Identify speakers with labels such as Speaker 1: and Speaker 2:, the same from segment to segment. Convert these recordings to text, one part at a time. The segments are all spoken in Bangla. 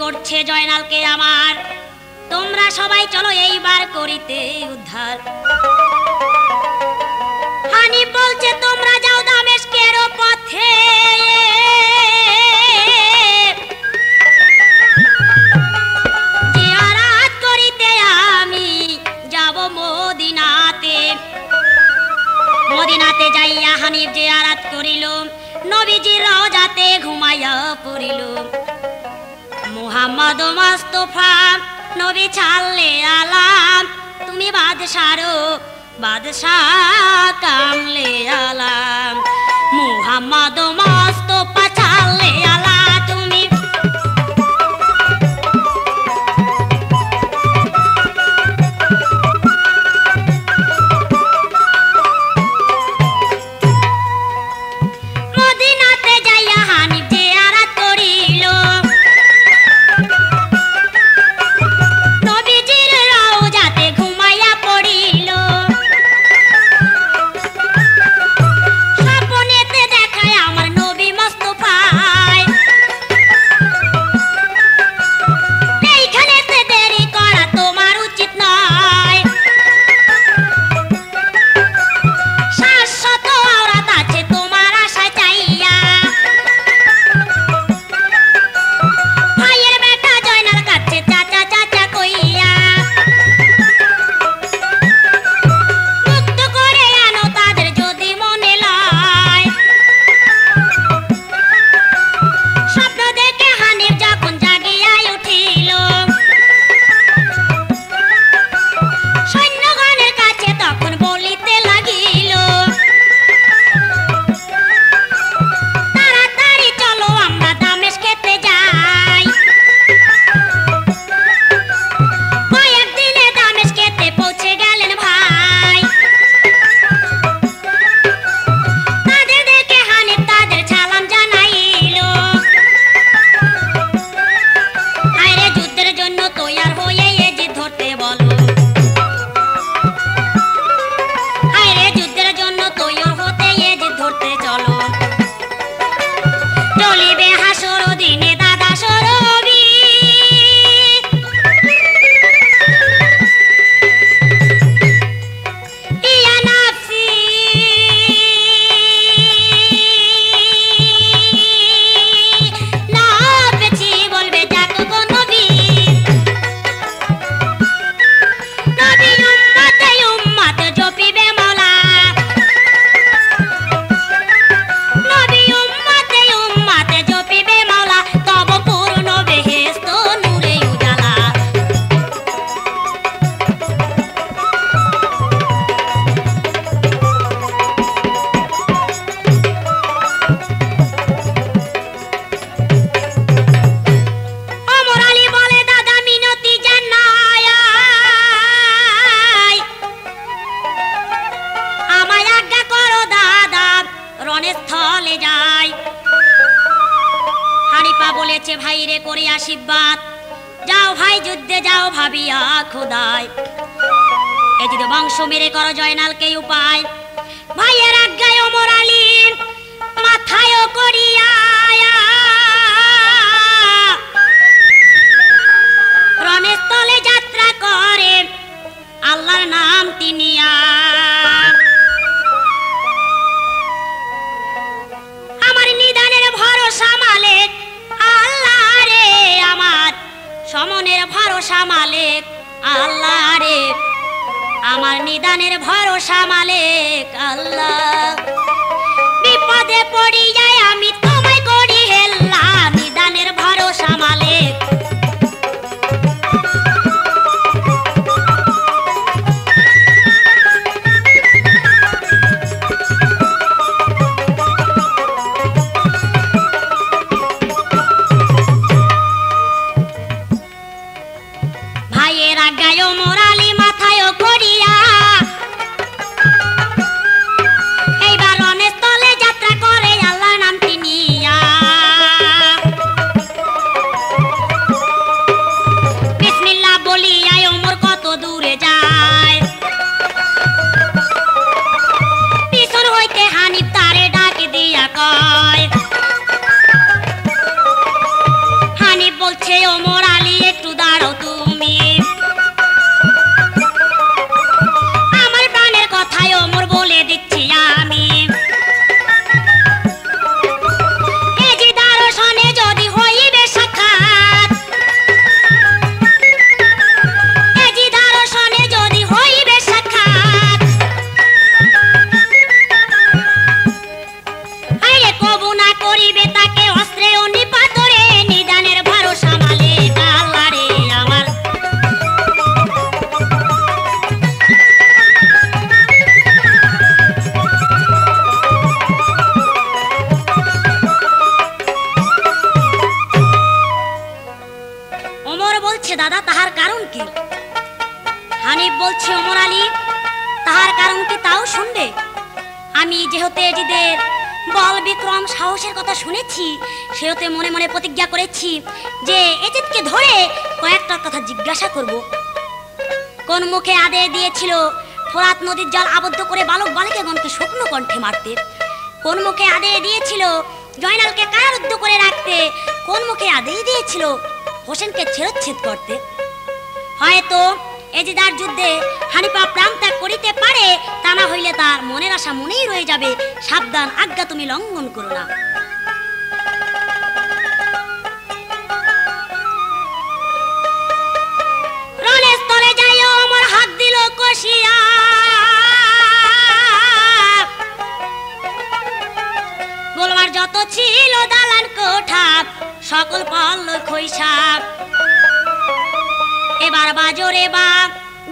Speaker 1: করছে জয়নালকে আমার, তোমরা সবাই চলো এইবার করিতে উদ্ধার। হানিফ বলছে তোমরা যাও দামেস্কের পথে, জিয়ারত করিতে আমি যাব মদিনাতে। মদিনাতে যাইয়া হানিফ জিয়ারত করিল, নবীজির রওজাতে ঘুমাইয়া পড়িল। মুহাম্মদ মুস্তাফা নবী ছাড়লে আলাম, তুমি বাদশাহ কামলে আলাম। মুহাম্মদ মুস্তাফা ছাড়লে আলা তুমি মদিনাতে যাইয়া হানিফ জিয়ারত করিল, নবীজির রওজাতে ঘুমাইয়া পড়িল। স্বপ্নেতে দেখায় আমার বলছে ভাই রে করে আশীর্বাদ, যাও ভাই যুদ্ধে যাও ভাবিয়া খোদায়, এ যদি বংশ মেরে করো জয়নালকে উপায়। ভাইয়ের আজ্ঞায় ওমর আলী মাথায় করিয়া রণস্থলে যাত্রা করে আল্লাহর নাম তিনিয়া। আমার নিদানের ভরসা মালিক আল্লাহ রে, আমার সমনের ভরসা মালিক আল্লাহ রে, আমার নিদানের ভরসা মালিক আল্লাহ। বিপদে পড়ি যায় আমি তোমায় করি হেল্লা, নিদানের ভরসা মালিক। ভাইয়ের আজ্ঞায় ওমর আলী মাথায় করিয়া এইবার রণস্থলে যাত্রা করে আল্লাহর নাম তিনিয়া। বিসমিল্লাহ বলিয়া ওমর কত দূরে যায়, পিছন হইতে হানিফ তারে ডাক দিয়া কয়। হানিফ বলছে ওমর আলী একটু দাঁড়াও তুমি, আমার প্রাণের কথাই ওমর বলে দিচ্ছি আমি। এ যে দর্শনে যদি হইবে সাক্ষাৎ, এ যে দর্শনে যদি হইবে সাক্ষাৎ, আরে কবু না করিবে তাকে অস্ত্রে ও নিপাতরে, নিদানের ভরসা মালিক আল্লাহ রে আমার। ওমর বলছে দাদা তাহার কারণ কি? হানিফ বলছে ওমর আলী তাহার কারণ কি তাও শুনবে। আমি যেহেতু এজিদের বল বিক্রম সাহসের কথা শুনেছি, সেহেতু মনে মনে প্রতিজ্ঞা করেছি যে এজিদকে ধরে কয়েকটা কথা জিজ্ঞাসা করব। কোন মুখে আদেশ দিয়েছিল ফোরাত নদীর জল আবদ্ধ করে বালক বালিকাগণকে শুকনো কণ্ঠে মারতে? কোন মুখে আদেশ দিয়েছিল জয়নালকে কারারুদ্ধ করে রাখতে? কোন মুখে আদেশ দিয়েছিল হোসেনকে ছেড়চ্ছেদ করতে? হয়তো এজিদার যুদ্ধে হানিফা প্রাণ ত্যাগ করিতে পারে, তা না হইলে তার মনের আশা মনেই রয়ে যাবে। সাবধান, আজ্ঞা তুমি লঙ্ঘন করো না। রণস্থলে যাই ওমর হাত দিল কষিয়া, গোলমার যত ছিল দালান কোঠা সকল পল্ল খৈসাব। এবার বাজরে বা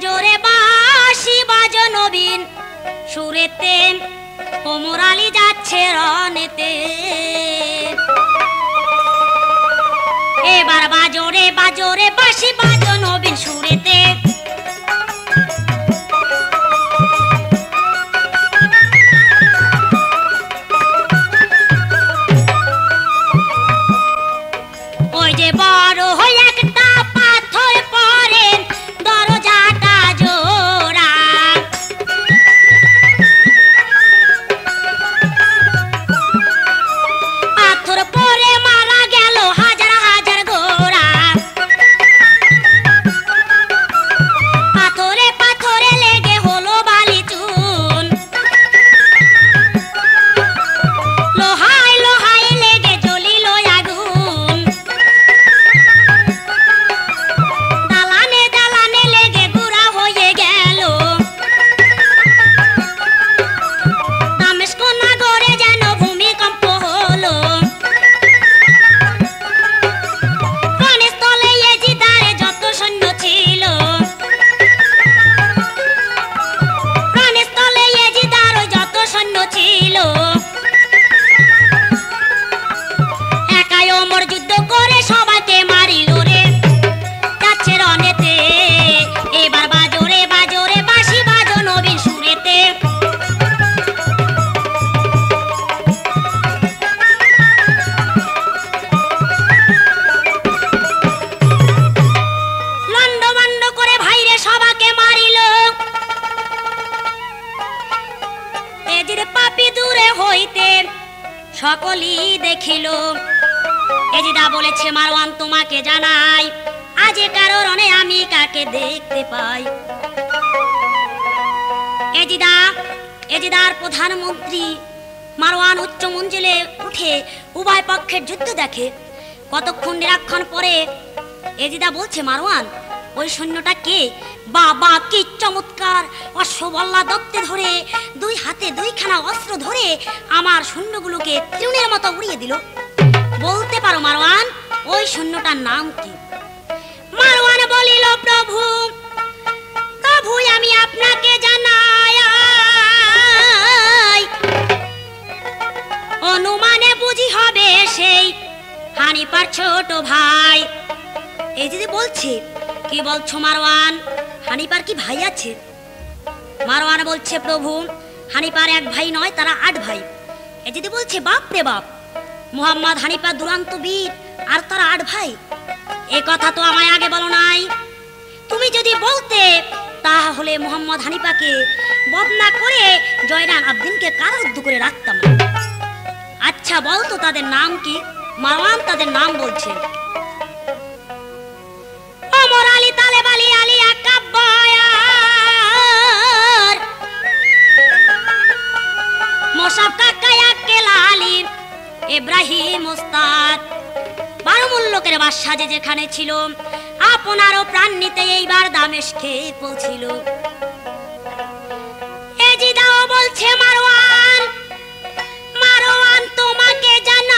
Speaker 1: জোরে বাঁশি বাজো নবীন সুরেতে, ওমর আলী যাচ্ছে রণেতে। এবার বাজরে বাজরে বাঁশি বাজো নবীন সুরেতে, ওই যে বড় হয়ে একটা পাথর পরে দরজাটা জোড়া, পাথর পরে মারা গেল হাজার হাজার গোড়া। সবাকে মারিল। এজিদ পাপী দূরে হইতে সকলই দেখিল। এজিদা বলেছে মারওয়ান তোমাকে জানাই, আজ কারণে আমি কাকে দেখতে পাই। এজিদার প্রধানমন্ত্রী মারওয়ান উচ্চ মঞ্জিলে উঠে উভয় পক্ষের যুদ্ধ দেখে। কতক্ষণ নিরীক্ষণ পরে এজিদা বলছে মারওয়ান ওই সৈন্যটা কে? বাবা কি চমৎকার অশ্ববল্লা দত্তে ধরে দুই হাতে দুইখানা অস্ত্র ধরে আমার সৈন্যগুলোকে তৃণের মতো উড়িয়ে দিল। বলতে পারো মারওয়ান ওই সৈন্যটার নাম কি? মারওয়ান বলিল প্রভু আমি আপনাকে জানাই, অনুমানে বুঝি হবে সেই হানিফার ছোট ভাই। এই যদি বলছে কি বলছো মারওয়ান, হানিফার কি ভাই আছে? মারওয়ান বলছে প্রভু হানিফার এক ভাই নয়, তারা 8 ভাই। এই যদি বলছে বাপ রে বাপ, মুহাম্মদ হানিফা দুরান্ত বীর আর তারা 8 ভাই। এ কথা তো আমায় আগে বলো নাই। তুমি যদি বলতে তাহলে মুহাম্মদ হানিফাকে বদনা করে জয়নাল আবদিনকে কারারুদ্ধ করে রাখতাম। আচ্ছা বলতো তাদের নাম কি? মারওয়ান তাদের নাম বলছে ওমর আলী, তালেব আলী, আলী আকাব্বায়ার, মোশাফ কাকায়া কেলা আলী, ইব্রাহিম ওস্তাদ। 12 মুল্লকের বাদশা যেখানে ছিল আপনারও প্রাণ নিতে এইবার দামেস্কে পৌঁছিল। এজিদাও বলছে মারওয়ান তোমাকে জানাই,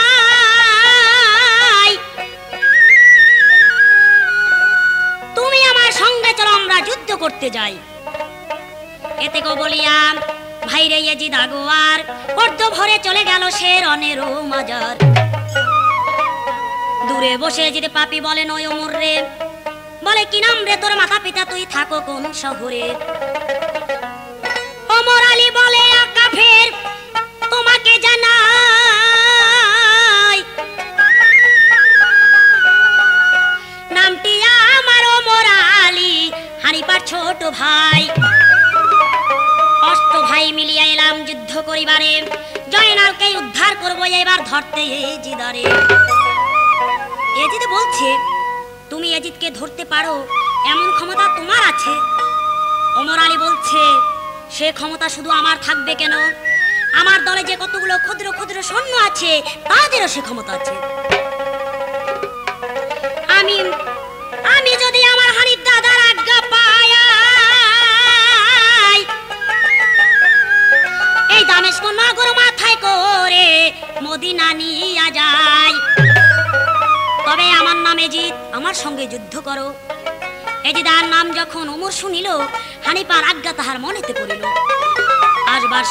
Speaker 1: তুমি আমার সঙ্গে চলো আমরা যুদ্ধ করতে যাই। এতে গো বলিয়া ভাইরে এজিদ আগোয়ার অর্ধ ভরে চলে গেল সে রনেরও মাজার। দূরে বসে এজিদ পাপী বলেন ওই ওমর রে, বলে কি নাম রে তোর মাতা পিতা, তুই থাকো কোন শহরে? ওমর আলী বলে কাফের তোমাকে জানাই, নামটি আমার ওমর আলী, হানিফার ছোট ভাই। 8 ভাই মিলিয়া এলাম যুদ্ধ করিবারে, জয়নালকে উদ্ধার করবো এবার ধরতে এজিদারে। এজিদ বলছে তুমি এজিদকে ধরতে পারো এমন ক্ষমতা তোমার আছে? ওমর আলী বলছে সে ক্ষমতা শুধু আমার থাকবে কেন, আমার দলে যে কতগুলো ক্ষুদ্র ক্ষুদ্র সৈন্য আছে তাদেরও সে ক্ষমতা আছে। আমি যদি আমার হানিফ দাদার আজ্ঞা পাই এই দামেস্ক নগর মাথায় করে মদিনা নিয়ে যাই, তবে আমার নাম এজিদ, আমার সঙ্গে যুদ্ধ করো। এজিদার নাম যখন ওমর শুনিল হানিফার আজ্ঞা তাহার মনেতে পড়িল। আসবার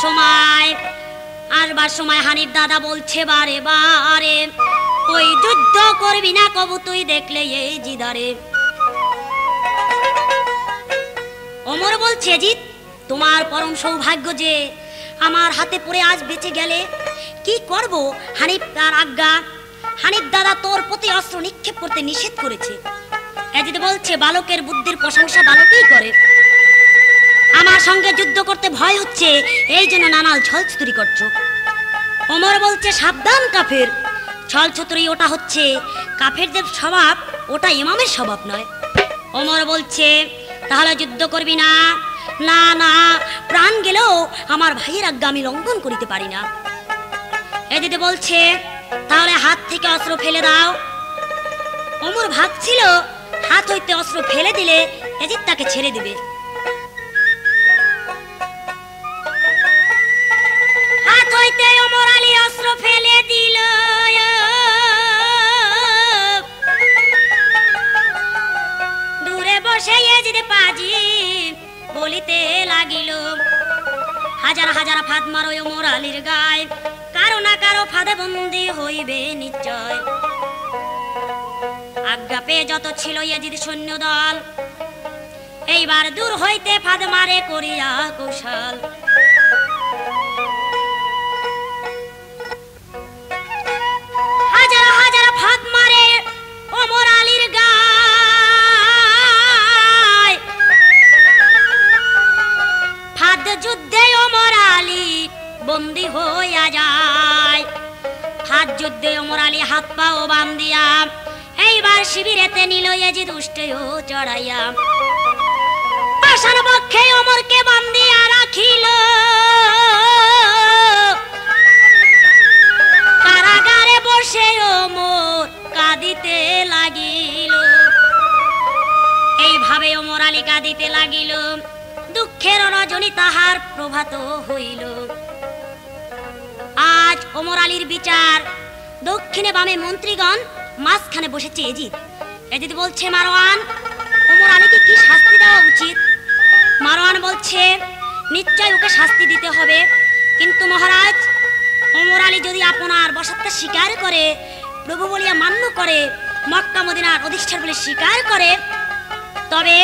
Speaker 1: সময় হানিফ দাদা বলছে বারে বারে ওই যুদ্ধ করবি না কবু তুই দেখলে এজিদারে। ওমর বলছে এজিদ তোমার পরম সৌভাগ্য যে আমার হাতে পড়ে আজ বেঁচে গেলে। কি করব হানিফ তার আজ্ঞা, হানিফ দাদা তোর প্রতি অস্ত্র নিক্ষেপ করতে নিষেধ করেছে। এজিদ বলছে বালকের বুদ্ধির প্রশংসা বালকই করে, আমার সঙ্গে যুদ্ধ করতে ভয় হচ্ছে এই জন্য নানাল ছলছতুরি করছো। ওমর বলছে সাবধান কাফের, ছলছতুরি ওটা হচ্ছে কাফেরদের স্বভাব, ওটা ইমামের স্বভাব নয়। ওমর বলছে তাহলে যুদ্ধ করবি না? না না, প্রাণ গেলেও আমার ভাইয়ের আজ্ঞা আমি লঙ্ঘন করিতে পারি না। এজিদ বলছে তাহলে হাত থেকে অস্ত্র ফেলে দাও। ওমর ভাবছিল হাত হইতে অস্ত্র ফেলে দিলে এজিদ তাকে ছেড়ে দিবে। হাত হইতে ওমর আলী অস্ত্র ফেলে দিল। দূরে বসে এজিদ পাজি বলিতে লাগিল হাজার হাজার ফাঁদ মারো ওমর আলীর গায়ে, কারো না কারো ফাঁদে বন্দী হইবে নিশ্চয়। আজ্ঞা পেয়ে যত ছিল এজিদ সৈন্য দল এইবার দূর হইতে ফাঁদ মারে করিয়া কৌশল। হাজার হাজার ফাঁদ মারে ওমর আলীর গায়ে, যুদ্ধে ওমর আলী হাত পাও বান্ধিয়া এইবার শিবিরেতে নিল ইয়াজিদ উষ্টেও চড়াইয়া পাশার পক্ষে ওমরকে বান্ধিয়া রাখিল কারাগারে বসে ওমর কাঁদিতে লাগিল এইভাবে ওমর আলী কাঁদিতে লাগিল দুঃখের রজনী তাহার প্রভাত হইল আজ ওমর আলীর বিচার দক্ষিণে বামে মন্ত্রীগণ মাঝখানে বসেছে এজিদ বলছে মারওয়ান ওমর আলীকে কি শাস্তি দেওয়া উচিত মারওয়ান বলছে নিশ্চয় ওকে শাস্তি দিতে হবে কিন্তু মহারাজ ওমর আলী যদি আপনার বশত্ব স্বীকার করে প্রভু বলিয়া মান্য করে মক্কা মদিনার অধিষ্ঠান বলে স্বীকার করে তবে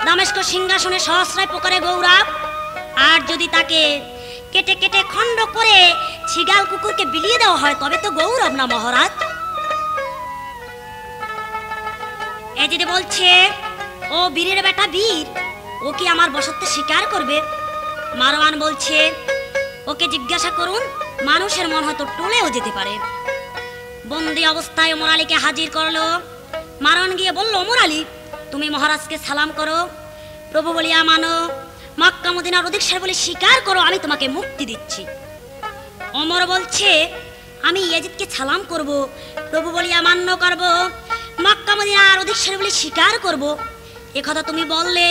Speaker 1: দামেস্ক সিংহাসনে সহস্রায় প্রকারে গৌরব আর যদি তাকে কেটে কেটে খণ্ড করে ছিগাল কুকুরকে বিলিয়ে দেওয়া হয় তবে তো গৌরব না মহারাজ এজিদ বলছে ও বীরের বেটা বীর ও কি আমার বশত্ব স্বীকার করবে মারওয়ান বলছে ওকে জিজ্ঞাসা করুন মানুষের মন হয়তো টলেও যেতে পারে বন্দি অবস্থায় ওমর আলীকে হাজির করলো মারওয়ান গিয়ে বলল ওমর আলী তুমি মহারাজকে সালাম করো প্রভু বলিয়া মানো মক্কা মদিনার অধিষ্ঠান বলে স্বীকার করো আমি তোমাকে মুক্তি দিচ্ছি ওমর বলছে আমি ইয়াজিদকে সালাম করব প্রভু বলিয়া মান্য করব মক্কা মদিনার অধিষ্ঠান বলে স্বীকার করব একথা তুমি বললে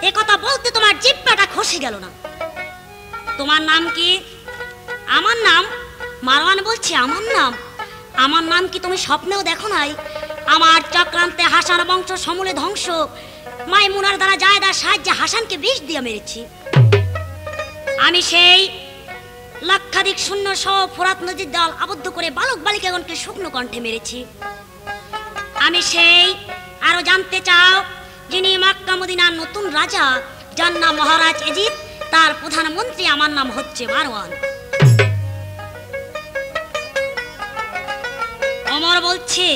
Speaker 1: একথা বলতে তোমার জিহ্বাটা খসে গেল না তোমার নাম কি আমার নাম মারওয়ান বলছে আমার নাম কি তুমি স্বপ্নেও দেখো নাই আমার চক্রান্তে হাসান বংশ সমূলে ধ্বংস মাইমুনার দ্বারা জায়দার সাহায্যে হাসানকে বিষ দিয়ে মেরেছি আমি সেই লক্ষাধিক শূন্য সহ ফোরাত নদীর দল আবদ্ধ করে বালক বালিকাগণকে শুকনো কণ্ঠে মেরেছি আমি সেই আরো জানতে চাও যিনি মক্কা মদিনার নতুন রাজা যার নাম মহারাজ এজিদ তার প্রধানমন্ত্রী আমার নাম হচ্ছে মারওয়ান ওমর বলছে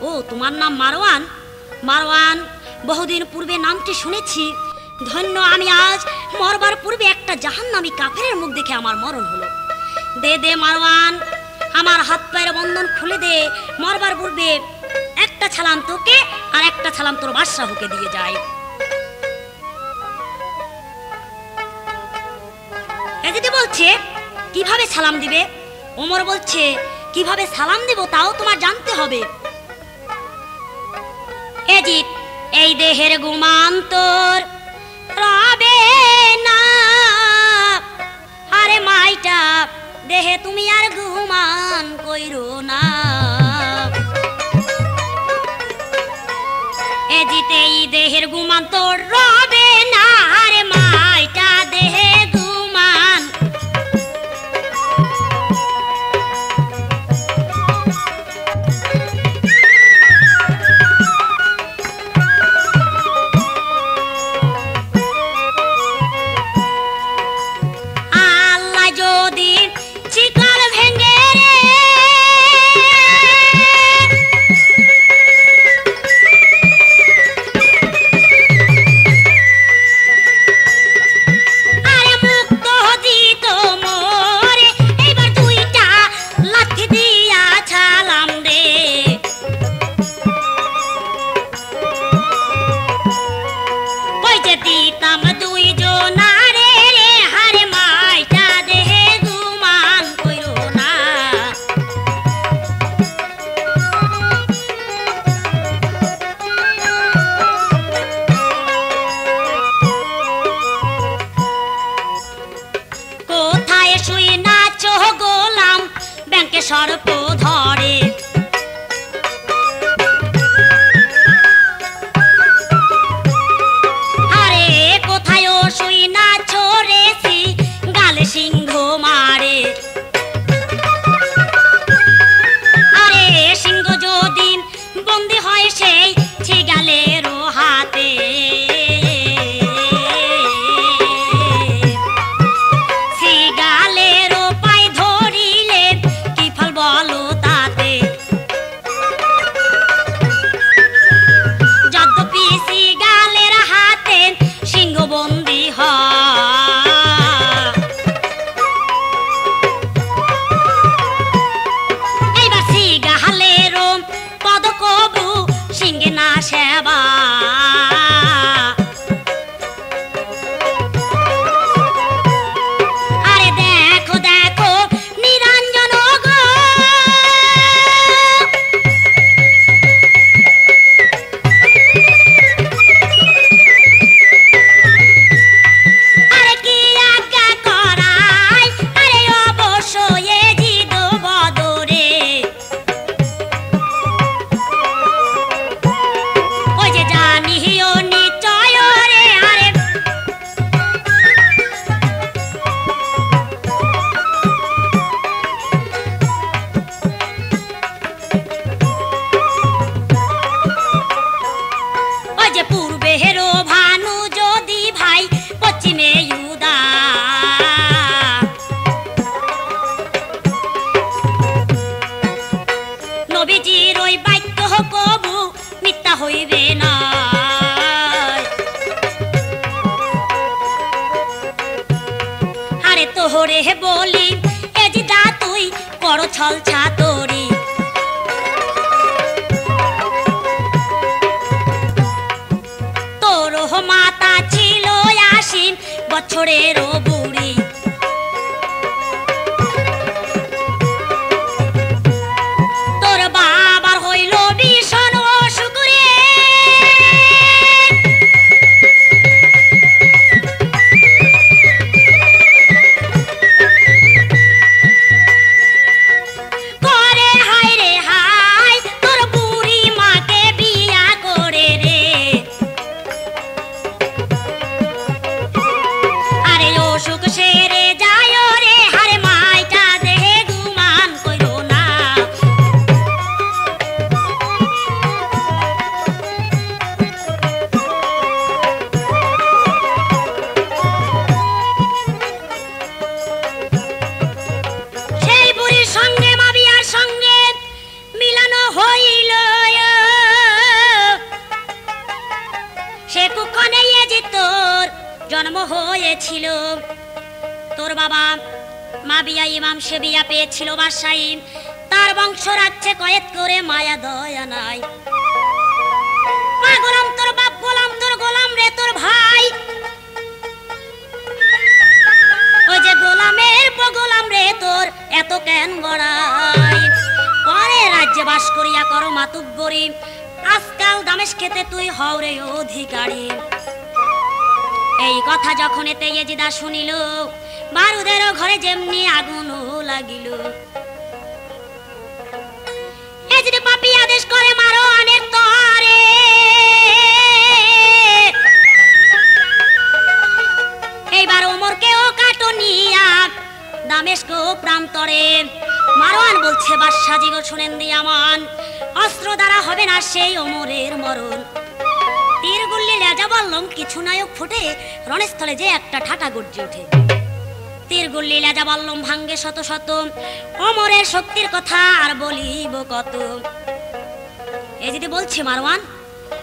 Speaker 1: ও তোমার নাম মারওয়ান বহুদিন পূর্বে নামটি শুনেছি ধন্য আমি আজ মরবার পূর্বে একটা জাহান্নামী কাফেরের মুখ দেখে আমার মরণ হলো দে মারওয়ান আমার হাত পায়ের বন্ধন খুলে দে মরবার পূর্বে একটা ছালাম তোকে আর একটা ছালাম তোর বাদশাহকে দিয়ে যায় এজিদ বলছে কিভাবে সালাম দিবে ওমর বলছে কিভাবে সালাম দেব তাও তোমার জানতে হবে এজিদ এই দেহের গুমান তোর রবে না আরে মাইটা দেহে তুমি আর গুমান কইরো না এজিদ এই দেহের গুমান তোর রবে না আরে মাইটা দেহে গুমান সর্প ধরে আরে কোথায় শুই না ছড়েছি গালে সিংহ মারে আরে সিংহ যদি বন্দী হয় সেই ছিগালের হাতে সিংহ বন্দী হয় তোরে বলি এজিদা তুই করো ছল ছাতরি। তোর মাতা ছিল 80 বছরেরও বুড়ি। তোর বাবার হইল ভীষণ অসুখ রে। করে হায় রে হায় তোর বুড়ি মাকে বিয়া করে রে। আরে অসুখ সেরে যায় রে হারে মাইটা দেহে গুমান কইরো না। সেই বুড়ির সঙ্গে মাবিয়ার সঙ্গে মিলানো হইল। সে কুক্ষণে যে তোর জন্ম হয়েছিল। তোর বাবা মাবিয়া ইমাম সে বিয়া পেয়েছিল বাদশাহী। তার বংশ রাখছে কয়েদ করে মায়া দয়া নাই। মা গোলাম তোর বাপ গোলাম তোর গোলাম রে তোর ভাই। ওই যে গোলামের গোলাম রে তোর এত কেন বড়াই। পরে রাজ্যে বাস করিয়া করো মাতুব্বরি। আজকাল দামেস্কেতে তুই হও রে অধিকারী। এই কথা যখন এতে এজিদা শুনিল বারুদেরও ঘরে যেমনি আগুনও লাগিল। এজিদা পাপী আদেশ করে মারো আনের তরে। এইবার ওমরকেও কাটনিয়া দামেস্ক প্রান্তরে। মারওয়ান বলছে বাদশাহজি গো শুনেন দিয়ামান, অস্ত্র দ্বারা হবে না সেই ওমরের মরণ। তীর গুল্লি লেজা বললম কিছু নায়ক ফুটে রণস্থলে যে একটা ঠাটা গর্জে ওঠে। তীর গুল্লি লেজা বললম ভাঙ্গে শত শত, ওমরের শক্তির কথা আর বলিব কত। এ যদি বলছে মারওয়ান,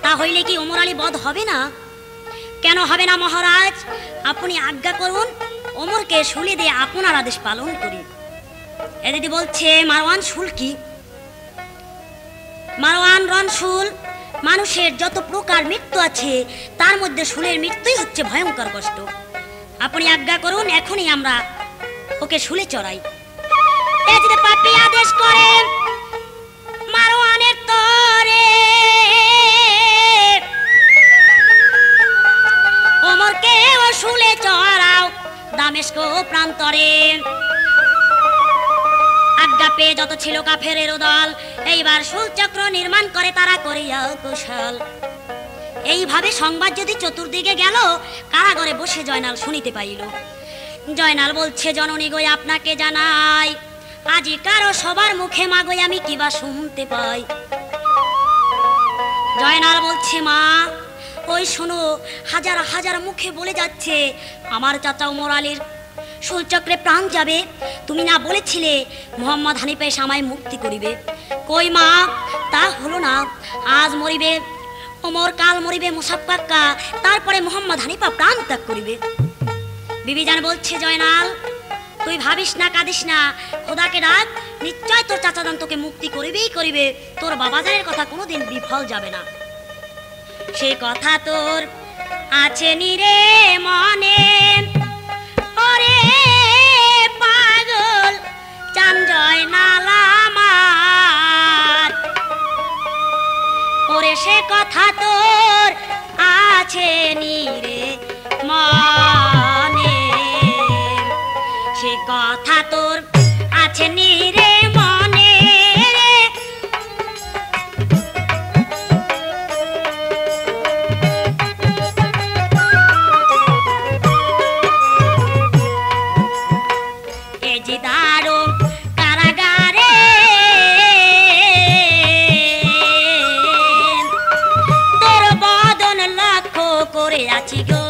Speaker 1: তা হইলে কি ওমর আলী বধ হবে না? কেন হবে না মহারাজ? আপনি আজ্ঞা করুন, ওমরকে শুলি দিয়ে আপনার আদেশ পালন করি। এ যদি বলছে মারওয়ান শুল কি? মারওয়ান রণশুল মানুষের যত প্রকার মৃত্যু আছে তার মধ্যে শুলের মৃত্যুই হচ্ছে ভয়ঙ্কর কষ্ট। আপনি আজ্ঞা করুন, এখনই আমরা ওকে শুলে চড়াই। এ যদি পাপী আদেশ করে মারওয়ানের তরে, ওমরকে ও শুলে চড়াও দামেস্ক প্রান্তরে। আজ্ঞা পেয়ে যত ছিল কাফেরের দল এইবার শুলচক্র নির্মাণ করে তারা করিয়া কুশল। এইভাবে সংবাদ যদি চতুর্দিকে গেল, কারাগারে বসে জয়নাল শুনিতে পাইল। জয়নাল বলছে জননী গো আপনাকে জানাই, আজি কারো সবার মুখে মা গো আমি কিবা শুনতে পাই। জয়নাল বলছে মা ওই শোনো, হাজার হাজার মুখে বলে যাচ্ছে আমার চাচা ওমর আলীর শুলচক্রে প্রাণ যাবে। তুমি না বলেছিলে মোহাম্মদ হানিফা এসে আমায় মুক্তি করিবে? কই মা, তা হলো না। আজ মরিবে ওমর, কাল মরিবে মুসাব কাকা, তারপরে মোহাম্মদ হানিফা প্রাণ ত্যাগ করিবে। বিবিজান বলছে জয়নাল তুই ভাবিস না, কাঁদিস না, খোদাকে ডাক, নিশ্চয় তোর চাচাজান তোকে মুক্তি করিবেই করিবে। তোর বাবাজানের কথা কোনোদিন বিফল যাবে না। সে কথা তোর আছে নিরে মনে, ওরে পাগল চান জয়নাল আমার। ওরে সে কথা তোর আছে নিরে মনে, সে কথা তোর আছে নিরে মনে রে। এজিদারো কারাগারে তোর বদন লক্ষ্য করে আছি গো।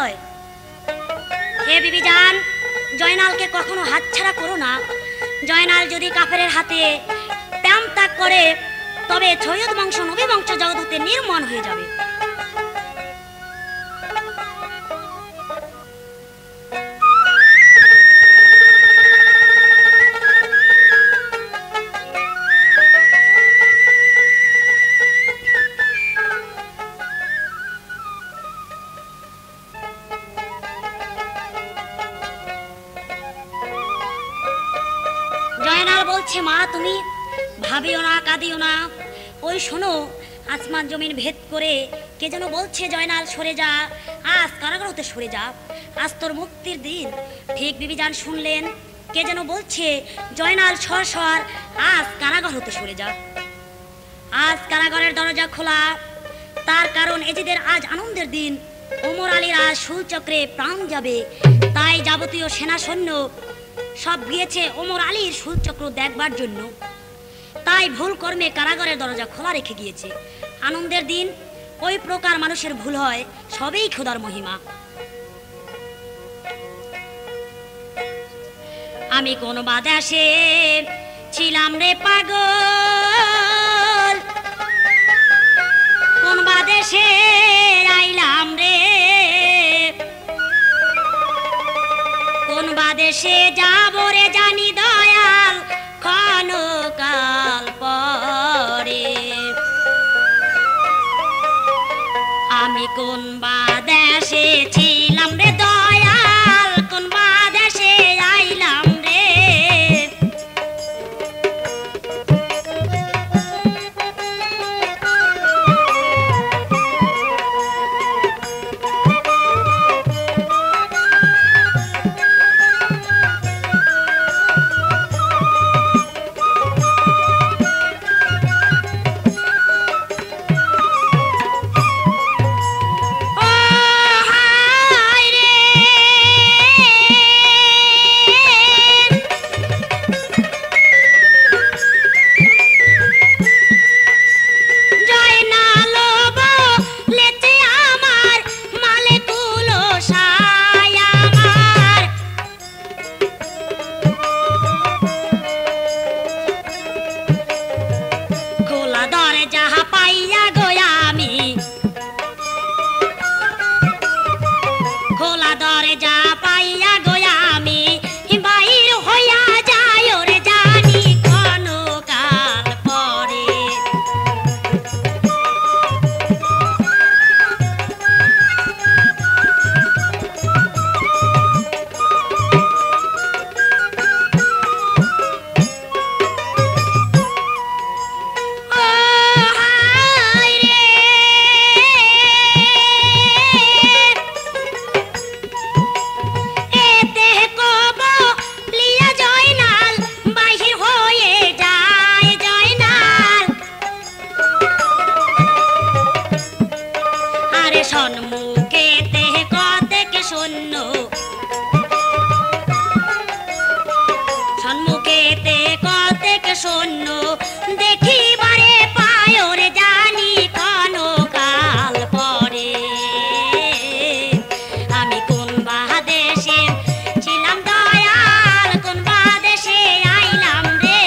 Speaker 1: হয়। হে বিবিজান, জয়নালকে কখনো হাতছাড়া করো না। জয়নাল যদি কাফেরের হাতে প্রাণ ত্যাগ করে তবে সৈয়দ বংশ নবী বংশ জগৎ হতে নির্মূল হয়ে যাবে। জয়নাল বলছে, মা তুমি ভাবিও না, কাঁদিও না। ওই শোনো, আসমান জমিন ভেদ করে কে যেন বলছে, জয়নাল সরে যা, আজ কারাগার হতে সরে যা, আজ তোর মুক্তির দিন। ঠিক বিবিজান শুনলেন, কে যেন বলছে, জয়নাল সর সর, আজ কারাগার হতে সরে যা। আজ কারাগারের দরজা খোলা, তার কারণ এজিদের আজ আনন্দের দিন। ওমর আলীর আজ শুলচক্রে প্রাণ যাবে, তাই যাবতীয় সেনা সৈন্য সব গিয়েছে ওমর আলীর শুলচক্র দেখবার জন্য। তাই ভুল কর্মে কারাগারের দরজা খোলা রেখে গিয়েছে। আনন্দের দিন ওই প্রকার মানুষের ভুল হয়, সবেই খোদার মহিমা। আমি কোন বাদেশে ছিলাম রে পাগল, কোন বাদেশে আইলাম রে, কোন বাদেশে যাব রে জানি দয়াল ক্ষণকাল পরে। আমি কোন বাদেশে ছিলাম রে দয়াল, কোন বাদেশে আইলাম রে। শূন্য দেখিবারে পায়রে জানি ক্ষণকাল পরে। আমি কোন বাদেশে ছিলাম দয়াল, কোন বাদেশে আইলাম রে।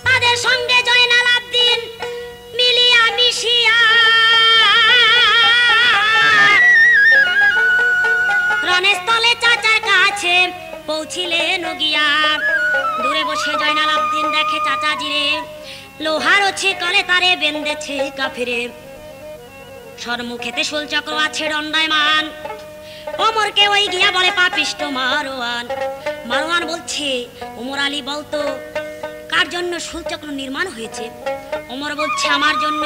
Speaker 1: তাদের সঙ্গে জয়নাল আবদিন মিলিয়া মিশিয়া রণস্থলে চাচার কাছে পৌঁছিলেন গিয়া। দূরে বসে জয়নাল আবদিন দেখে চাচাজিরে, লোহার ছিকলে তারে বেঁধেছে কাফিরে। সরমুখেতে শুলচক্র আছে দণ্ডায়মান, ওমরকে ওই গিয়া বলে পাপিষ্ট মারওয়ান। মারওয়ান বলছে, ওমর আলী বলতো কার জন্য শুলচক্র নির্মাণ হয়েছে? ওমর বলছে, আমার জন্য।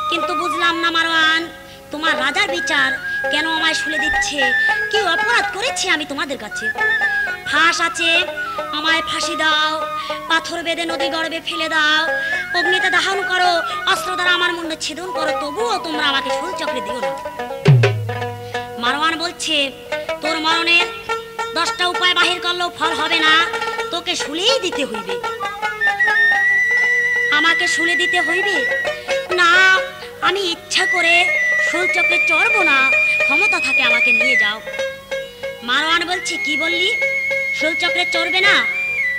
Speaker 1: কিন্তু বুঝলাম না মারওয়ান, তোমার রাজার বিচার কেন আমায় শুলে দিচ্ছে? কি অপরাধ করেছি আমি তোমাদের কাছে? ফাঁস আছে, আমায় ফাঁসি দাও, পাথর বেঁধে নদী গর্ভে ফেলে দাও, অগ্নিতে দাহন করো, অস্ত্র দ্বারা আমার মুন্ড ছেদন করো, তবুও তোমরা আমাকে শুলচক্রে দিও না। মারওয়ান বলছে, তোর মরণের 10টা উপায় বাহির করলেও ফল হবে না। তোকে শুলেই দিতে হইবে। আমাকে শুলে দিতে হইবে না, আমি ইচ্ছা করে শূলচক্রে চড়বো না, ক্ষমতা থাকে আমাকে নিয়ে যাও। মারওয়ান বলছে, কি বললি? শূলচক্রে চড়বে না?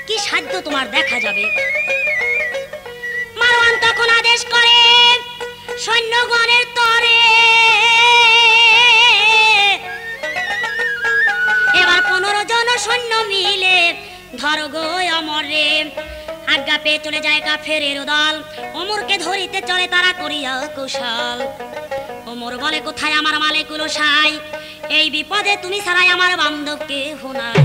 Speaker 1: কি সাধ্য তোমার দেখা যাবে। মারওয়ান তখন আদেশ করে সৈন্যগণের তরে এবার 15 জন সৈন্য মিলে ধরো গো অমরে। আজ্ঞা পেয়ে চলে যায় কাফেরের দল, ওমরকে ধরিতে চলে তারা করিয়া কৌশল। ওমর বলে, কোথায় আমার মালিকুল সাই? এই বিপদে তুমি ছাড়াই আমার বান্ধবকে হোনাই।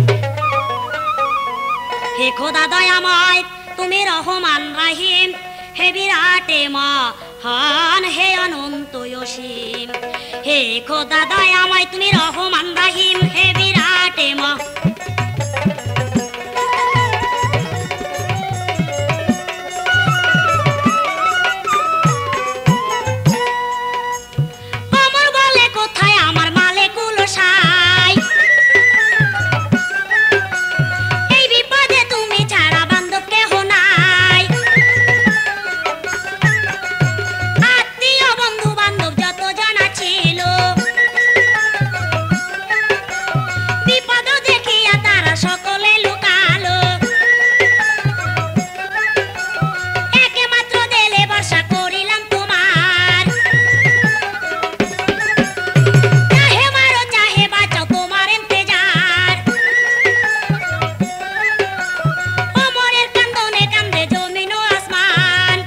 Speaker 1: হে খোদা দয়াময়, তুমি রহমান রাহিম, হে বিরাটে মহান, হে অনন্ত অসীম। হে খোদা দয়াময়, তুমি রহমান রাহিম, হে বিরাটে ওমর বলে, কোথায় আমার মালিকুল সাই? এই বিপদে তুমি ছাড়া বান্ধবকে হোনাই। আত্মীয় বন্ধু বান্ধব যত জানা ছিল, বিপদ দেখিয়া তারা সকলে লুকালো। একে মাত্র দেলে বর্ষা করিলাম তোমার, চাহে মারো চাহে বাঁচাও তোমার ইন্তেজার। ওমরের কান্দনে কান্দে জমিন ও আসমান,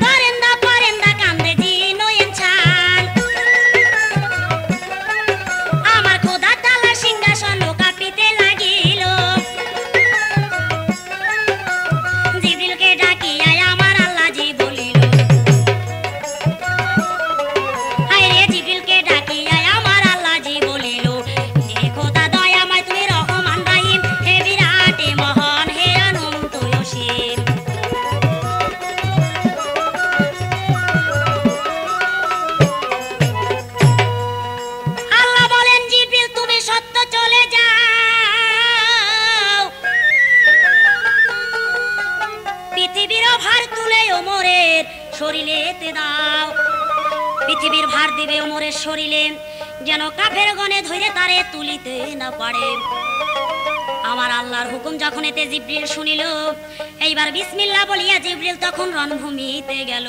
Speaker 1: দরেন্দা পরেন্দা কান্দে জিন ও ইনসান। আমার খোদা তাআলার সিংহাসন কাঁপিতে লাগিল, জিবরিলকে ডাকিয়া আমার আল্লাহজি বলিল। হায় রে, জিবরিলকে ডাকিয়া আমার আল্লাহজি বলিল, হে খোদা দয়াময়, তুমি রহমান রাহিম, হে বিরাটে মহান, হে অনন্ত অসীম। আল্লাহ বলেন, জিবরিল তুমি সত্য চলে যাও, পৃথিবীর ভার তুলে ওমরের শরীরেতে দাও। পৃথিবীর ভার দিবে ওমরের শরীরে, যেন কাফের গণে ধরে তারে তুলিতে না পারে। আমার আল্লাহর হুকুম যখন এতে জিবরিল শুনিল, এইবার বিসমিল্লাহ বলিয়া জিবরিল তখন রণভূমিতে গেল।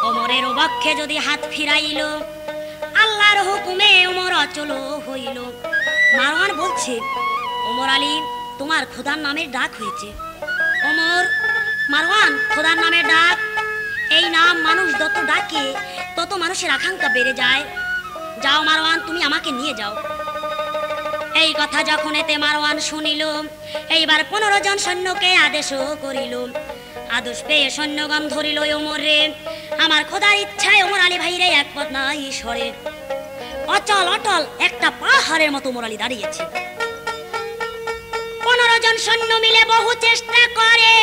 Speaker 1: ওমরের বক্ষে যদি হাত ফিরাইল, আল্লাহর হুকুমে ওমর অচল হইল। মারওয়ান বলছে, ওমর আলী, তোমার খোদার নামের ডাক হয়েছে। ওমর, মারওয়ান, খোদার নামের ডাক, এই নাম মানুষ যত ডাকে তত মানুষের আকাঙ্ক্ষা বেড়ে যায়। যাও মারওয়ান, তুমি আমাকে নিয়ে যাও। এই কথা যখন এতে মারওয়ান শুনিল, এইবার 15 জন সৈন্যকে আদেশও করিল। আদেশ পেয়ে সৈন্যগণ ধরিল ওমরে। আমার খোদার ইচ্ছায় ওমর আলী ভাইরে এক পথ নাই সরে, অচল অটল একটা পাহাড়ের মতো ওমর আলী দাঁড়িয়েছে। 15 জন সৈন্য মিলে বহু চেষ্টা করে,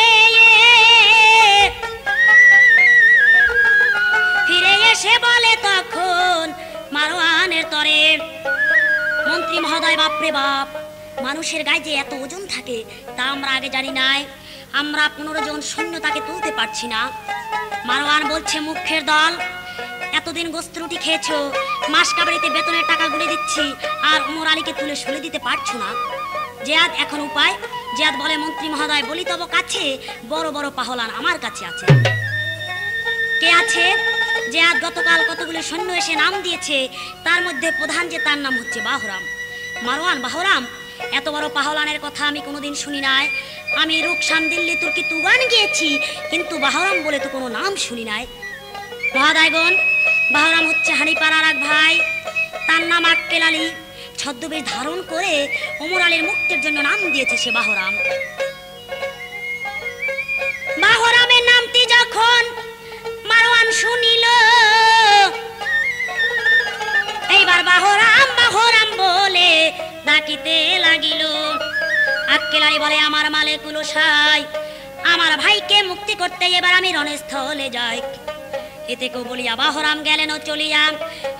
Speaker 1: ফিরে এসে বলে তখন মারওয়ানের তরে, মন্ত্রী মহোদয়, বাপরে বাপ, মানুষের গায়ে যে এত ওজন থাকে তা আমরা আগে জানি নাই। আমরা 15 জন সৈন্য তাকে তুলতে পারছি না। মারওয়ান বলছে, মুখের দল, এতদিন গোস্ত রুটি খেয়েছো, মাস কাবাড়িতে বেতনের টাকা গুনে দিচ্ছি, আর ওমর আলীকে তুলে শুলে দিতে পারছো না। জিয়াদ এখন উপায়? জিয়াদ বলে, মন্ত্রী মহোদয়, বলি তব কাছে বড় বড় পাহলান আমার কাছে আছে। কে আছে? জিয়াদ গতকাল কতগুলো সৈন্য এসে নাম দিয়েছে, তার মধ্যে প্রধান যে তার নাম হচ্ছে বাহরাম। মারওয়ান, বাহরাম? এত বড় পাহলানের কথা আমি কোনোদিন শুনি নাই। আমি রুকসান, দিল্লি, তুর্কি, তুগান গিয়েছি, কিন্তু বাহরাম বলে তো কোনো নাম শুনি নাই। মহাদয়গণ, বাহরাম হচ্ছে হানিপাড়ার এক ভাই, তার নাম আক্কেল আলী। ছদ্মবেশ ধারণ করে ওমর আলীর মুক্তির জন্য নাম দিয়েছে সে বাহরাম। বাহরামের নামটি যখন মারওয়ান শুনিল, এইবার বাহরাম বাহরাম বলে ডাকিতে লাগিল। আক্কেল আলী বলে, আমার মালিকুল সাই, আমার ভাইকে মুক্তি করতে এবার আমি রণস্থলে যাই। এতে কো বলিয়া বাহরাম গেলেন চলিয়া।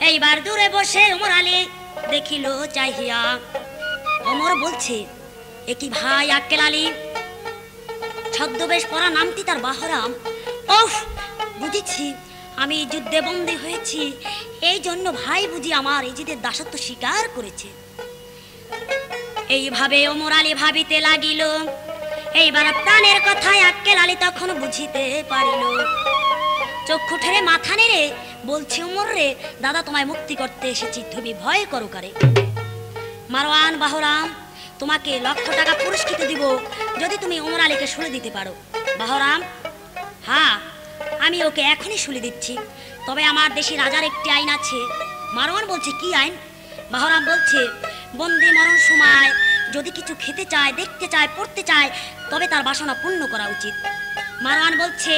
Speaker 1: এইবার দূরে বসে ওমর আলী দেখিল চাহিয়া, ওমর বলছে, এ কি ভাই আক্কেল আলী? ছদ্মবেশ পরা নামটি তার বাহরাম। ওহ, বুঝেছি, আমি যুদ্ধে বন্দী হয়েছি, এই জন্য ভাই বুঝি আমার এজিদের দাসত্ব স্বীকার করেছে। এইভাবে ওমর আলী ভাবিতে লাগিল। এইবার প্রাণের কথায় আক্কেল আলী তখন বুঝিতে পারিল। চক্ষু ঠেরে মাথা নেড়ে বলছে, ওমর রে দাদা, তোমায় মুক্তি করতে এসেছি, তুমি ভয় করো কারে? মারওয়ান বাহরাম, তোমাকে লক্ষ টাকা পুরস্কৃত দিব যদি তুমি ওমর আলীকে শুলে দিতে পারো। বাহরাম, হ্যাঁ, আমি ওকে এখনই শুলে দিচ্ছি, তবে আমার দেশে রাজার একটি আইন আছে। মারওয়ান বলছে, কি আইন? বাহরাম বলছে, বন্দি মরণ সময় যদি কিছু খেতে চায়, দেখতে চায়, পড়তে চায়, তবে তার বাসনা পূর্ণ করা উচিত। মারওয়ান বলছে,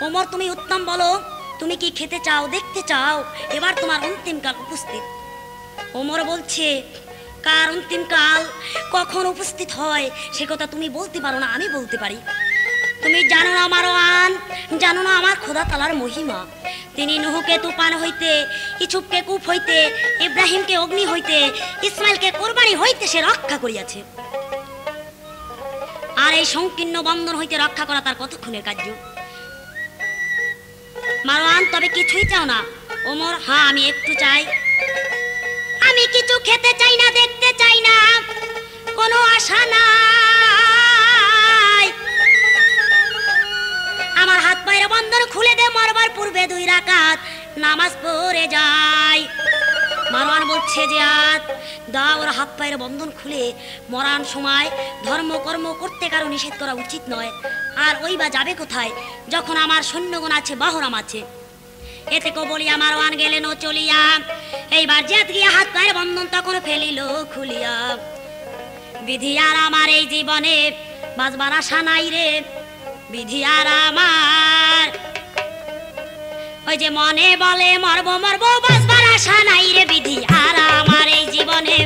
Speaker 1: ওমর তুমি উত্তম বলো, তুমি কি খেতে চাও, দেখতে চাও? এবার তোমার অন্তিমকাল উপস্থিত। ওমর বলছে, কার অন্তিমকাল কখন উপস্থিত হয় সে কথা তুমি বলতে পারো না, আমি বলতে পারি। তুমি জানো না মারওয়ান, জানো না আমার খোদা তাআলার মহিমা। তিনি নূহকে তুফান হইতে, ইসুফকে কূপ হইতে, ইব্রাহিমকে অগ্নি হইতে, ইসমাইলকে কোরবানি হইতে সে রক্ষা করিয়াছে। আর এই সংকীর্ণ বন্ধন হইতে রক্ষা করা তার কতক্ষণের কার্য? মারওয়ান, তবে কিছুই চাও না? ওমর, হ্যাঁ, আমি একটু চাই। আমি কিছু খেতে চাই না, দেখতে চাই না, কোনো আশা নাই। আমার হাত পায়ের বন্ধন খুলে দে, মরবার পূর্বে 2 রাকাত নামাজ পড়ে যাই। মারওয়ান বলছে, যে দাও, ওর হাত পায়ের বন্ধন খুলে মরার সময় ধর্মকর্ম করতে কারো নিষেধ করা উচিত নয়। আর ওই বা যাবে কোথায় যখন আমার সৈন্যগণ আছে, বাহরাম আছে। এতে কো বলিয়া মারওয়ান গেলেন ও চলিয়া। এইবার জিয়াদ গিয়া হাত পায়ের বন্ধন তখন ফেলিল খুলিয়া। বিধি আর আমার এই জীবনে বাঁচবার আশা নাই রে, বিধি আর আমার ওই যে মনে বলে মরবো মরবো, বাঁচবার আশা নাই রে, বিধি আর আমার এই জীবনে।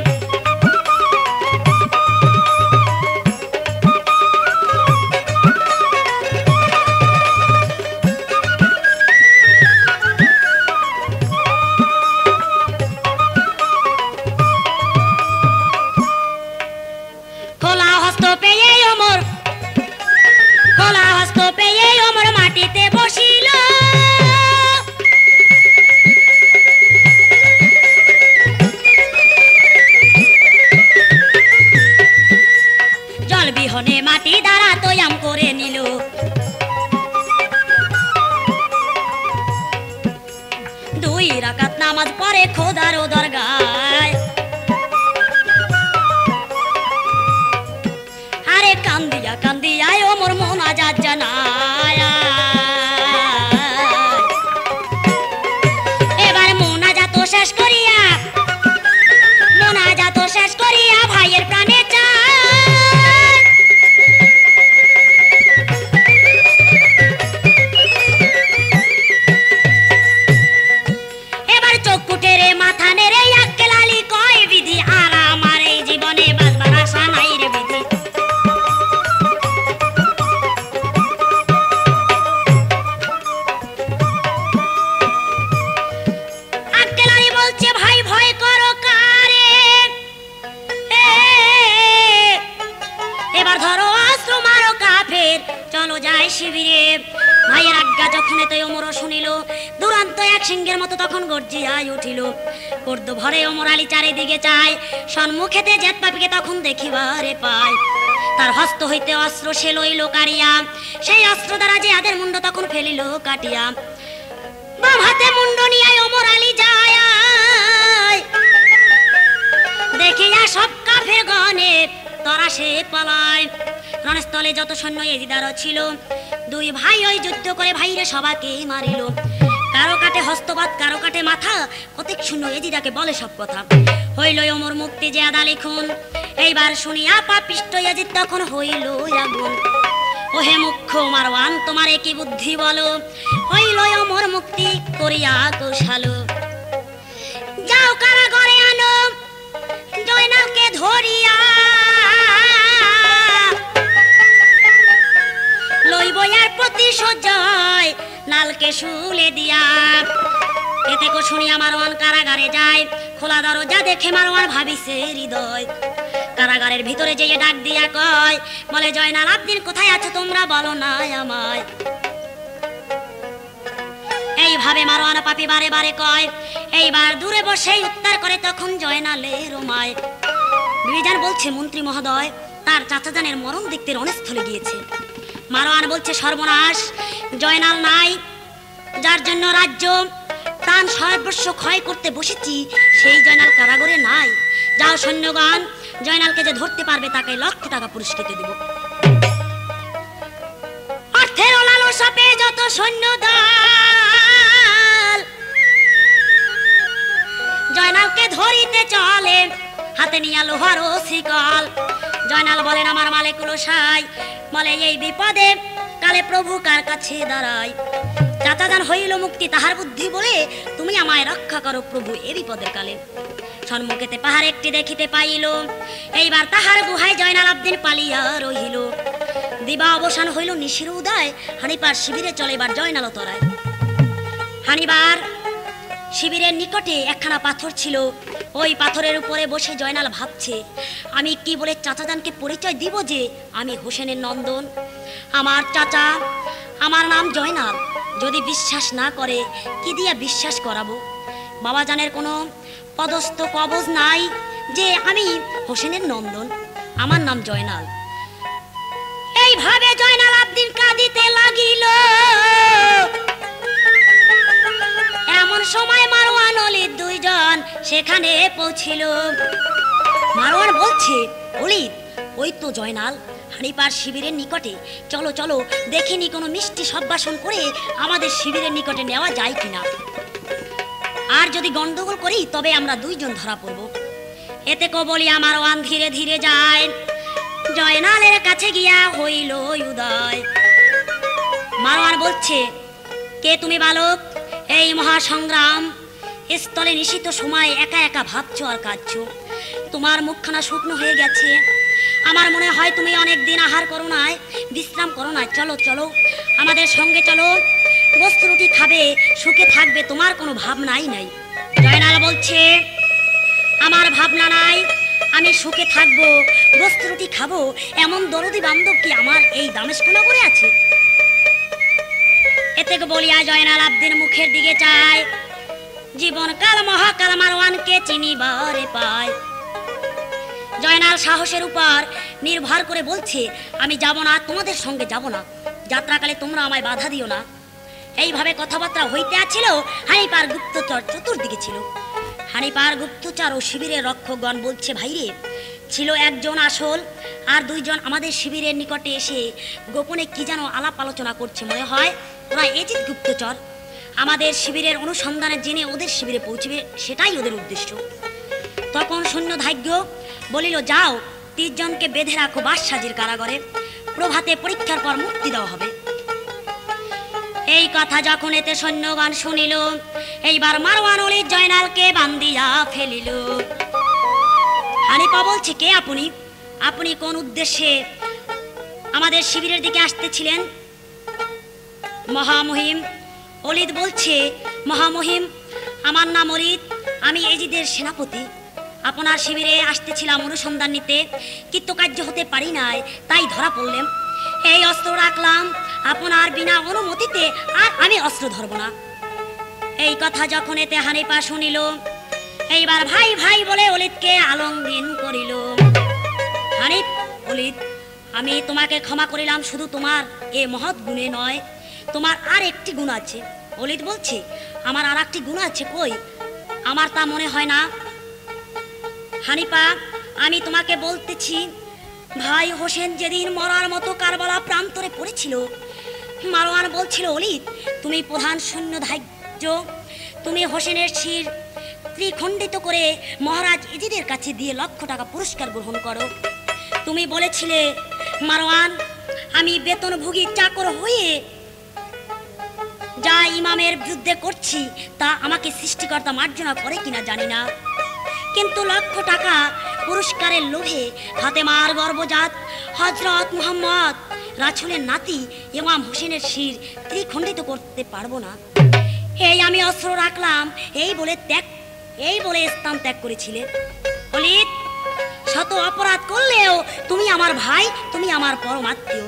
Speaker 1: মাটিতে বসিল, জল বিহনে মাটি দ্বারা তৈয়াম করে নিল। দুই রাকাত নামাজ পড়ে খোদার দরগায়। আরে কান্দিয়া কান্দিয়া ওমর মোনাজাত জানায়। এবার মোনাজাত শেষ করিয়া, মোনাজাত শেষ করিয়া ভাইয়ের প্রাণে চায়। এবার চক্ষু টেরে মাথা নেড়ে আক্কেল আলী কয়, বিধি আর আমার এই জীবনে বাঁচবার আশা নাই রে, বিধি। আক্কেল আলী বলছে, ভাই ভয় করো কারে? এবার ধরো অস্ত্র, মারো কাফের, চলো যাই শিবিরে। ভাইয়ের আজ্ঞা যখন এতে ওমরও শুনিল, দুরন্ত এক সিংহের মতো তখন গর্জিয়ায় উঠিল। কর্দ ভরে ওমর আলী চারিদিকে চায়, সম্মুখেতে জেদ পাপিকে তখন দেখিবারে পায়। তার হস্ত হইতে অস্ত্র সে লইল কাড়িয়া, সেই অস্ত্র দ্বারা যে আদের মুন্ড তখন ফেলিল কাটিয়া। বাম হাতে মুন্ড নিয়ে ওমর আলী যায়, দেখিয়া সব কাফের গণে তরা সে পালায়। রণস্থলে যত সৈন্য এজিদারও ছিল, দুই ভাই ওই যুদ্ধ করে ভাইরে সবাকে মারিল। কারো কাটে হস্তপাত, কারো কাটে মাথা, কতক শূন্য এজিদাকে বলে সব কথা। হইল ওমর মুক্তি যে আদালি খুন। এইবার শুনিয়া পাপিষ্ট এজিদ তখন হইল আগুন। ওহে মুখ্য মারওয়ান, তোমার কি বুদ্ধি বলো? হইল ওমর মুক্তি করিয়া কৌশালো। যাও কারাগারে আনো জয়নালকে ধরিয়া, লইব আর প্রতিশোধ জয় নালকে শুলে দিয়া। এতে কো শুনিয়া মারওয়ান কারাগারে যায়, খোলা দরজা দেখে মারওয়ান ভাবিছে হৃদয়। কারাগারের ভিতরে যেয়ে ডাক দিয়া কয়, বলে জয়নাল আবদিন কোথায় আছো তোমরা বলো না আমায়। এইভাবে মারওয়ান পাপি বারে বারে কয়। এইবার দূরে বসে উত্তর করে তখন জয়নালের মায়। বিবিজান বলছে, মন্ত্রী মহোদয় তার চাচাজানের মরণ দেখতে রণস্থলে গিয়েছে। মারওয়ান বলছে, সর্বনাশ, জয়নাল নাই, যার জন্য রাজ্য প্রাণ সর্বস্ব ক্ষয় করতে বসেছি সেই জয়নাল কারাগারে নাই। যাও সৈন্যগণ, জয়নালকে যে ধরতে পারবে তাকে লক্ষ টাকা পুরস্কৃত দেব। অর্থের লালসা পেয়ে যত সৈন্য দল জয়নালকে ধরিতে চলে, হাতে নিয়ে লোহার শিকল। জয়নাল বলেন, আমার মালিকুল সাই, বলে এই বিপদে কালে প্রভু কার কাছে দাঁড়ায়। চাচাজান হইল মুক্তি তাহার বুদ্ধি বলে, তুমি আমায় রক্ষা করো প্রভু এ বিপদের কালে। সম্মুখেতে পাহাড় একটি দেখিতে পাইল, এইবার তাহার গুহায় জয়নাল আবদিন পালিয়া রহিল। দিবা অবসান হইল, নিশির উদয়, হানিপার শিবিরে চলে এবার জয়নাল তরায়। হানিবার শিবিরের নিকটে একখানা পাথর ছিল, ওই পাথরের উপরে বসে জয়নাল ভাবছে, আমি কি বলে চাচাজানকে পরিচয় দিব যে আমি হোসেনের নন্দন, আমার চাচা, আমার নাম জয়নাল। যদি বিশ্বাস না করে কি দিয়া বিশ্বাস করাবো? বাবাজানের কোনো পদস্থ কবজ নাই যে আমি হোসেনের নন্দন, আমার নাম জয়নাল। এইভাবে জয়নাল আবদিন কাঁদিতে লাগিল। এমন সময় মারওয়ান অলিদ দুইজন সেখানে পৌঁছিল। মারওয়ান বলছে, অলিদ ওই তো জয়নাল হানিপার শিবিরের নিকটে, চলো চলো দেখিনি কোনো মিষ্টি সম্ভাষণ করে আমাদের শিবিরের নিকটে নেওয়া যায় কিনা, আর যদি গন্ডগোল করি তবে আমরা দুইজন ধরা পড়ব। এতে কো বলিয়া মারওয়ান ধীরে ধীরে যায়। জয়নালের কাছে গিয়া হইল উদয়। মারওয়ান বলছে, কে তুমি বালক? এই মহাসংগ্রাম স্থলে নিশিত সময় একা একা ভাবছো আর কাঁদছো, তোমার মুখখানা শুকনো হয়ে গেছে। আমার মনে হয় তুমি অনেক দিন আহার করো নাই, বিশ্রাম করো নাই। চলো চলো আমাদের সঙ্গে চলো, গোস্ত রুটি খাবে, সুখে থাকবে, তোমার কোনো ভাবনাই নাই। জয়নাল বলছে, আমার ভাবনা নাই, আমি সুখে থাকবো, গোস্ত রুটি খাবো, এমন দরদি বান্ধব কি আমার এই দামেস্ক নগরে আছে? এতে বলিয়া জয়নাল আবদিন মুখের দিকে চায়। জীবনকাল মহাকাল মারওয়ানকে চিনিবারে পায়। জয়নাল সাহসের উপর নির্ভর করে বলছে, আমি যাব না, তোমাদের সঙ্গে যাব না, যাত্রাকালে তোমরা আমায় বাধা দিও না। এইভাবে কথাবার্তা হইতে আছিল। হানিপার গুপ্তচর চতুর্দিকে ছিল। হানিপার গুপ্তচর ও শিবিরের রক্ষকগণ বলছে, ভাইরে, ছিল একজন আসল আর দুইজন আমাদের শিবিরের নিকটে এসে গোপনে কি যেন আলাপ আলোচনা করছে, মনে হয় ওরা এজিদ গুপ্তচর। আমাদের শিবিরের অনুসন্ধানে জেনে ওদের শিবিরে পৌঁছবে, সেটাই ওদের উদ্দেশ্য। তখন সৈন্য ধার্য বলিল, যাও 30 জনকে বেঁধে রাখো বাদশাহীর কারাগারে, প্রভাতে পরীক্ষার পর মুক্তি দেওয়া হবে। এই কথা যখন এতে সৈন্যগণ শুনিল, এইবার মারওয়ান অলিদ জয়নালকে বান্ধিয়া ফেলিল। হানিপা বলছে, কে আপনি? আপনি কোন উদ্দেশ্যে আমাদের শিবিরের দিকে আসতেছিলেন? মহামহিম। অলিদ বলছে, মহামহিম, আমার নাম অলিদ, আমি এজিদের সেনাপতি। আপনার শিবিরে আসতেছিলাম অনুসন্ধান নিতে, কৃতকার্য হতে পারি নাই, তাই ধরা পড়লাম। এই অস্ত্র রাখলাম আপনার বিনা অনুমতিতে, আর আমি অস্ত্র ধরব না। এই কথা যখন এতে হানিপা শুনিল, এইবার ভাই ভাই বলে অলিদকে আলিঙ্গন করিল। হানিফ, অলিদ, আমি তোমাকে ক্ষমা করিলাম, শুধু তোমার এ মহৎ গুণে নয়, তোমার আর একটি গুণ আছে। অলিদ বলছে, আমার আর একটি গুণ আছে? কই, আমার তা মনে হয় না। হানিপা, আমি তোমাকে বলতেছি, ভাই হোসেন যেদিন মরার মতো কারবালা প্রান্তরে পড়েছিল, মারওয়ান বলছিল, অলিদ তুমি প্রধান সৈন্য ধার্য, তুমি হোসেনের শির ত্রিখণ্ডিত করে মহারাজ এজিদের কাছে দিয়ে লক্ষ টাকা পুরস্কার গ্রহণ করো। তুমি বলেছিলে, মারওয়ান, আমি বেতনভোগী চাকর হয়ে যা ইমামের বিরুদ্ধে করছি তা আমাকে সৃষ্টিকর্তা মার্জনা করে কিনা জানি না, কিন্তু লক্ষ টাকা পুরস্কারের লোভে ফাতেমার গর্ভজাত হযরত মুহাম্মদ রাসূলের নাতি ইমাম হোসেনের শির ত্রিখণ্ডিত করতে পারবো না। এই আমি অস্ত্র রাখলাম, এই বলে ত্যাগ এই বলে স্থান ত্যাগ করেছিলে। অলিত, শত অপরাধ করলেও তুমি আমার ভাই, তুমি আমার পরম আত্মীয়।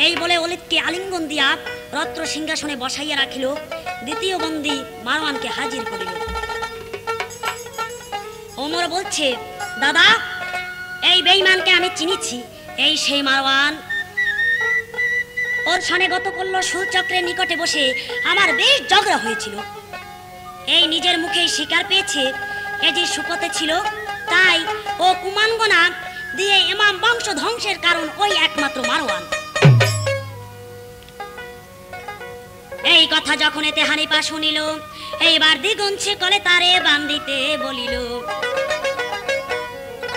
Speaker 1: এই বলে অলিতকে আলিঙ্গন দিয়া রত্ন সিংহাসনে বসাইয়া রাখিল। দ্বিতীয় বন্দী মারওয়ানকে হাজির করিল। ওমর বলছে, দাদা, এই বেঈমানকে আমি চিনিছি, এই সেই মারওয়ান। ওর সনে গত করল সুচক্রের নিকটে বসে আমার বেশ ঝগড়া হয়েছিল। এই নিজের মুখেই স্বীকার পেয়েছে এ যে সুপথে ছিল, তাই ও কুমানগনা দিয়ে ইমাম বংশ ধ্বংসের কারণ ওই একমাত্র মারওয়ান। এই কথা যখন এতে হানিফা শুনিল, এইবার দ্বিগুণছে কলে তারে বান্দিতে বলিল।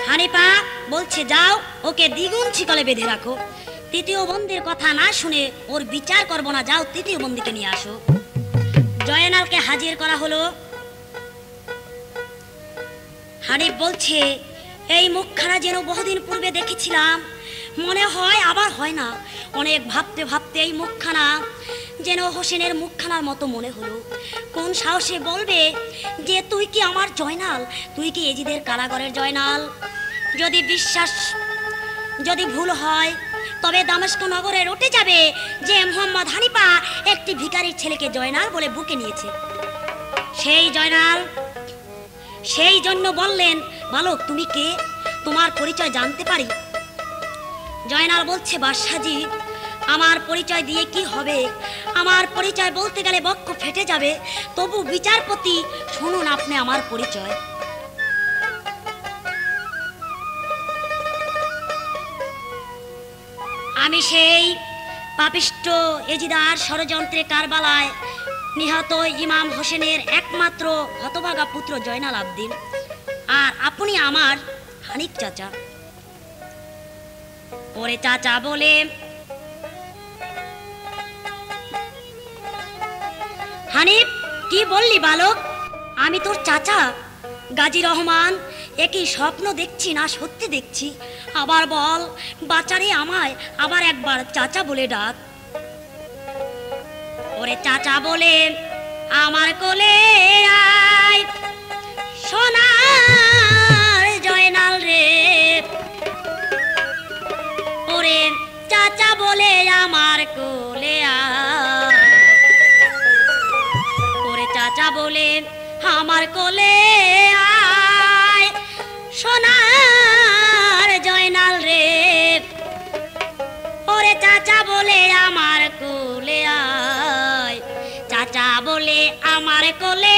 Speaker 1: হানিফা বলছে, যাও, ওকে দ্বিগুণ ছিকলে বেঁধে রাখো। তৃতীয় বন্দির কথা না শুনে ওর বিচার করব না, যাও তৃতীয় বন্দিকে নিয়ে আসো। জয়নালকে হাজির করা হলো। হানিফ বলছে, এই মুখখানা যেন বহুদিন পূর্বে দেখেছিলাম, মনে হয় আবার হয় না। অনেক ভাবতে ভাবতে এই মুখখানা যেন হোসেনের মুখখানার মতো মনে হলো। কোন সাহসে বলবে যে তুই কি আমার জয়নাল, তুই কি এজিদের কারাগারের জয়নাল? যদি ভুল হয় তবে দামেস্ক নগরে রটে যাবে যে মোহাম্মদ হানিফা একটি ভিখারির ছেলেকে জয়নাল বলে বুকে নিয়েছে। সেই জয়নাল সেই জন্য বললেন, বালক তুমি কে, তোমার পরিচয় জানতে পারি? জয়নাল বলছে, বাদশাহজি, আমার পরিচয় দিয়ে কি হবে? আমার পরিচয় বলতে গেলে বক্ষ ফেটে যাবে। তবু বিচারপতি, শুনুন আপনি আমার পরিচয়। আমি সেই পাপিষ্ঠ এজিদার ষড়যন্ত্রে কারবালায় নিহত ইমাম হোসেনের একমাত্র হতভাগা পুত্র জয়নাল আবদিন, আর আপনি আমার হানিফ চাচা। ওরে চাচা বলে, হানিফ কি বললি বালক? আমি তোর চাচা গাজী রহমান। একই স্বপ্ন দেখছি না সত্যি দেখছি? আবার বল বাচারে, আমায় আবার একবার চাচা বলে ডাক। ওরে চাচা বলে, আমার কোলে আয় সোনার জয়নাল রে। ওরে চাচা বলে আমার কোলে আয়, ওরে চাচা বলে আমার কোলে আয় সোনার জয়নাল রে। ওরে চাচা বলে আমার কোলে আয়, চাচা বলে আমার কোলে